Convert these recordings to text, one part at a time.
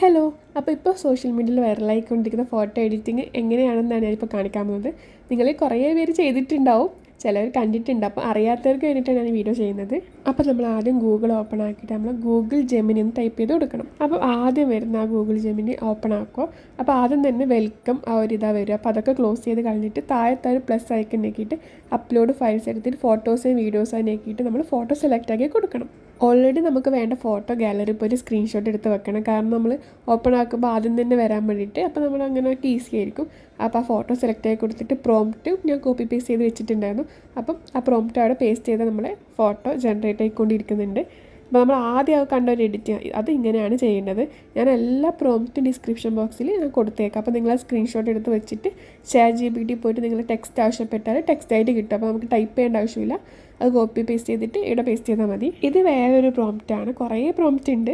Hello. അപ്പോൾ ഇപ്പോൾ social മീഡിയയിൽ വൈറലായിക്കൊണ്ടിരിക്കുന്ന ഫോട്ടോ എഡിറ്റിംഗ് എങ്ങനെയാണെന്നാണ് ഞാനിപ്പോൾ കാണിക്കാൻ പോകുന്നത്. നിങ്ങളിൽ കുറേ പേര് ചെയ്തിട്ടുണ്ടാവും, ചിലർ കണ്ടിട്ടുണ്ട്. അപ്പോൾ അറിയാത്തവർക്ക് വേണ്ടിയിട്ടാണ് ഞാൻ ഈ വീഡിയോ ചെയ്യുന്നത്. അപ്പോൾ നമ്മൾ ആദ്യം ഗൂഗിൾ ഓപ്പൺ ആക്കിയിട്ട് നമ്മൾ ഗൂഗിൾ ജെമിനി എന്ന് ടൈപ്പ് ചെയ്ത് കൊടുക്കണം. അപ്പോൾ ആദ്യം വരുന്ന ആ ഗൂഗിൾ ജെമിനി ഓപ്പൺ ആക്കുക. അപ്പോൾ ആദ്യം തന്നെ വെൽക്കം ആ ഒരു ഇതാ വരിക. അപ്പോൾ അതൊക്കെ ക്ലോസ് ചെയ്ത് കളഞ്ഞിട്ട് താഴത്തെ ഒരു പ്ലസ് ഐക്കൺ നോക്കിയിട്ട് അപ്ലോഡ് ഫയൽസ് എടുത്തിട്ട് ഫോട്ടോസും വീഡിയോസും നോക്കിയിട്ട് നമ്മൾ ഫോട്ടോ സെലക്ട് ആക്കി കൊടുക്കണം. ഓൾറെഡി നമുക്ക് വേണ്ട ഫോട്ടോ ഗാലറി ഇപ്പോൾ ഒരു സ്ക്രീൻഷോട്ട് എടുത്ത് വെക്കണം. കാരണം നമ്മൾ ഓപ്പൺ ആക്കുമ്പോൾ ആദ്യം തന്നെ വരാൻ വേണ്ടിയിട്ട്. അപ്പോൾ നമ്മൾ അങ്ങനെ ഈസി ആയിരിക്കും. അപ്പോൾ ആ ഫോട്ടോ സെലക്ട് ആക്കി കൊടുത്തിട്ട് പ്രോംപ്റ്റ് ഞാൻ കോപ്പി പേസ്റ്റ് ചെയ്ത് വെച്ചിട്ടുണ്ടായിരുന്നു. അപ്പം ആ പ്രോംപ്റ്റ് അവിടെ പേസ്റ്റ് ചെയ്ത് നമ്മളെ ഫോട്ടോ ജനറേറ്റ് ആയിക്കൊണ്ടിരിക്കുന്നുണ്ട്. അപ്പോൾ നമ്മൾ ആദ്യം കണ്ട ഒരു എഡിറ്റ് അത് ഇങ്ങനെയാണ് ചെയ്യേണ്ടത്. ഞാൻ എല്ലാ പ്രോംപ്റ്റും ഡിസ്ക്രിപ്ഷൻ ബോക്സിൽ ഞാൻ കൊടുത്തേക്കാം. അപ്പോൾ നിങ്ങൾ ആ സ്ക്രീൻഷോട്ട് എടുത്ത് വെച്ചിട്ട് ChatGPT പോയിട്ട് നിങ്ങൾ ടെക്സ്റ്റ് ആവശ്യപ്പെട്ടാൽ ടെക്സ്റ്റ് ആയിട്ട് കിട്ടും. അപ്പോൾ നമുക്ക് ടൈപ്പ് ചെയ്യേണ്ട ആവശ്യമില്ല. അത് കോപ്പി പേസ്റ്റ് ചെയ്തിട്ട് ഇവിടെ പേസ്റ്റ് ചെയ്താൽ മതി. ഇത് വേറൊരു പ്രോംപ്റ്റാണ്. കുറേ പ്രോംപ്റ്റ് ഉണ്ട്.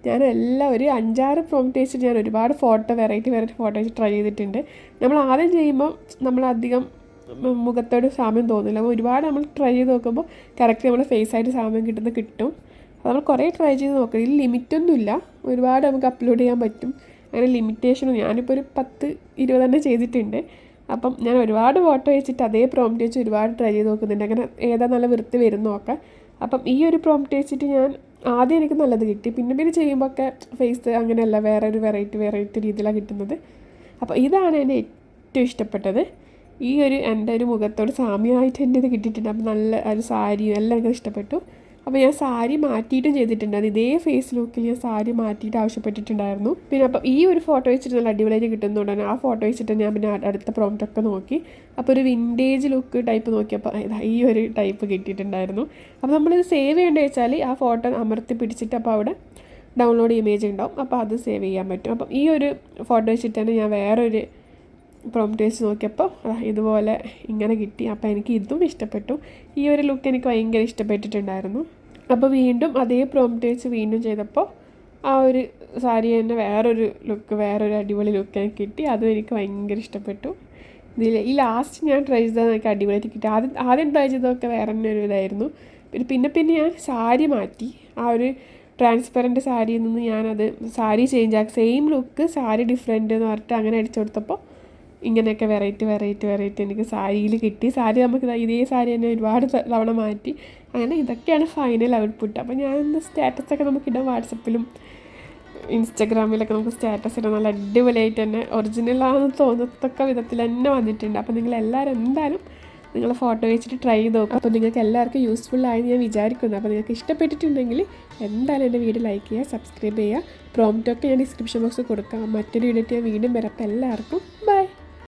ഞാൻ എല്ലാം ഒരു 5-6 പ്രോംപ്റ്റ് വെച്ചിട്ട് ഞാൻ ഒരുപാട് വെറൈറ്റി ഫോട്ടോ വെച്ച് ട്രൈ ചെയ്തിട്ടുണ്ട്. നമ്മൾ ആദ്യം ചെയ്യുമ്പോൾ നമ്മളധികം മുഖത്തോട് സാമ്യം തോന്നില്ല. അപ്പോൾ ഒരുപാട് നമ്മൾ ട്രൈ ചെയ്ത് നോക്കുമ്പോൾ കറക്റ്റ് നമ്മൾ ഫേസായിട്ട് സാമ്യം കിട്ടും. അപ്പോൾ നമ്മൾ കുറേ ട്രൈ ചെയ്ത് നോക്കുക. ഇതിൽ ലിമിറ്റൊന്നുമില്ല, ഒരുപാട് നമുക്ക് അപ്ലോഡ് ചെയ്യാൻ പറ്റും. അങ്ങനെ ലിമിറ്റേഷനും ഞാനിപ്പോൾ ഒരു 10-20 തന്നെ ചെയ്തിട്ടുണ്ട്. അപ്പം ഞാൻ ഒരുപാട് ഫോട്ടോ വെച്ചിട്ട് അതേ പ്രോംപ്റ്റ് വെച്ച് ഒരുപാട് ട്രൈ ചെയ്ത് നോക്കുന്നുണ്ട്. അങ്ങനെ ഏതാ നല്ല വൃത്തി വരുന്ന നോക്കാം. അപ്പം ഈ ഒരു പ്രോംപ്റ്റ് വെച്ചിട്ട് ഞാൻ ആദ്യം എനിക്ക് നല്ലത് കിട്ടി. പിന്നെ ചെയ്യുമ്പോൾ ഒക്കെ ഫേസ് അങ്ങനെയല്ല, വേറെ ഒരു വെറൈറ്റി രീതിയിലാണ് കിട്ടുന്നത്. അപ്പോൾ ഇതാണ് എൻ്റെ ഏറ്റവും ഇഷ്ടപ്പെട്ടത്. ഈ എൻ്റെ ഒരു മുഖത്തോട് സാമ്യമായിട്ട് എൻ്റെ ഇത് കിട്ടിയിട്ടുണ്ട്. അപ്പം നല്ല ഒരു സാരിയും എല്ലാം എനിക്ക് ഇഷ്ടപ്പെട്ടു. അപ്പോൾ ഞാൻ സാരി മാറ്റിയിട്ടും ചെയ്തിട്ടുണ്ടായിരുന്നു. ഇതേ ഫേസ് ലുക്കിൽ ഞാൻ സാരി മാറ്റിയിട്ട് ആവശ്യപ്പെട്ടിട്ടുണ്ടായിരുന്നു. പിന്നെ അപ്പം ഈ ഒരു ഫോട്ടോ വെച്ചിട്ട് നല്ല അടിപൊളിയായിട്ട് കിട്ടുന്നതുകൊണ്ടാണ് ആ ഫോട്ടോ വെച്ചിട്ട് ഞാൻ പിന്നെ അടുത്ത പ്രോംപ്റ്റൊക്കെ നോക്കി. അപ്പോൾ ഒരു വിൻറ്റേജ് ലുക്ക് ടൈപ്പ് നോക്കിയപ്പോൾ ഈ ഒരു ടൈപ്പ് കിട്ടിയിട്ടുണ്ടായിരുന്നു. അപ്പോൾ നമ്മളിത് സേവ് ചെയ്യേണ്ടത് വെച്ചാൽ ആ ഫോട്ടോ അമർത്തി പിടിച്ചിട്ട് അപ്പോൾ അവിടെ ഡൗൺലോഡ് ഇമേജ് ഉണ്ടാവും. അപ്പോൾ അത് സേവ് ചെയ്യാൻ പറ്റും. അപ്പം ഈ ഒരു ഫോട്ടോ വെച്ചിട്ടാണ് ഞാൻ വേറൊരു പ്രോംപ്റ്റ് വെച്ച് നോക്കിയപ്പോൾ ഇതുപോലെ ഇങ്ങനെ കിട്ടി. അപ്പോൾ എനിക്ക് ഇതും ഇഷ്ടപ്പെട്ടു. ഈ ഒരു ലുക്ക് എനിക്ക് ഭയങ്കര ഇഷ്ടപ്പെട്ടിട്ടുണ്ടായിരുന്നു. അപ്പോൾ വീണ്ടും അതേ പ്രോംപ്റ്റ് വെച്ച് വീണ്ടും ചെയ്തപ്പോൾ ആ ഒരു സാരി തന്നെ വേറൊരു അടിപൊളി ലുക്ക് എനിക്ക് കിട്ടി. അതും എനിക്ക് ഭയങ്കര ഇഷ്ടപ്പെട്ടു. ഈ ലാസ്റ്റ് ഞാൻ ട്രൈ ചെയ്തത് എനിക്ക് അടിപൊളിയായിട്ട് കിട്ടി. ആദ്യം ട്രൈ ചെയ്തതൊക്കെ വേറെ തന്നെ ഒരു ഇതായിരുന്നു. പിന്നെ ഞാൻ സാരി മാറ്റി. ആ ഒരു ട്രാൻസ്പെറൻറ്റ് സാരിയിൽ നിന്ന് ഞാനത് സാരി ചേഞ്ച് ആക്കി, സെയിം ലുക്ക് സാരി ഡിഫറെൻ്റ് എന്ന് പറഞ്ഞിട്ട് അങ്ങനെ അടിച്ചു കൊടുത്തപ്പോൾ ഇങ്ങനെയൊക്കെ വെറൈറ്റി എനിക്ക് സാരിയിൽ കിട്ടി. സാരി നമുക്ക് ഇതേ സാരി തന്നെ ഒരുപാട് തവണ മാറ്റി. അങ്ങനെ ഇതൊക്കെയാണ് ഫൈനൽ ഔട്ട്പുട്ട്. അപ്പോൾ ഞാനൊന്ന് സ്റ്റാറ്റസൊക്കെ നമുക്കിടാം. വാട്സപ്പിലും ഇൻസ്റ്റഗ്രാമിലൊക്കെ നമുക്ക് സ്റ്റാറ്റസ് ഇടാം. നല്ല അടിപൊളിയായിട്ട് തന്നെ ഒറിജിനലാണെന്ന് തോന്നത്തക്ക വിധത്തിൽ തന്നെ വന്നിട്ടുണ്ട്. അപ്പോൾ നിങ്ങളെല്ലാവരും എന്തായാലും നിങ്ങൾ ഫോട്ടോ വെച്ചിട്ട് ട്രൈ ചെയ്ത് നോക്കുക. അപ്പോൾ നിങ്ങൾക്ക് എല്ലാവർക്കും യൂസ്ഫുള്ളായി ഞാൻ വിചാരിക്കുന്നു. അപ്പോൾ നിങ്ങൾക്ക് ഇഷ്ടപ്പെട്ടിട്ടുണ്ടെങ്കിൽ എന്തായാലും എൻ്റെ വീഡിയോ ലൈക്ക് ചെയ്യുക, സബ്സ്ക്രൈബ് ചെയ്യുക. പ്രോംപ്റ്റൊക്കെ ഞാൻ ഡിസ്ക്രിപ്ഷൻ ബോക്സിൽ കൊടുക്കാം. മറ്റൊരു വീഡിയോ ഞാൻ വീണ്ടും വരാം. അപ്പോൾ എല്ലാവർക്കും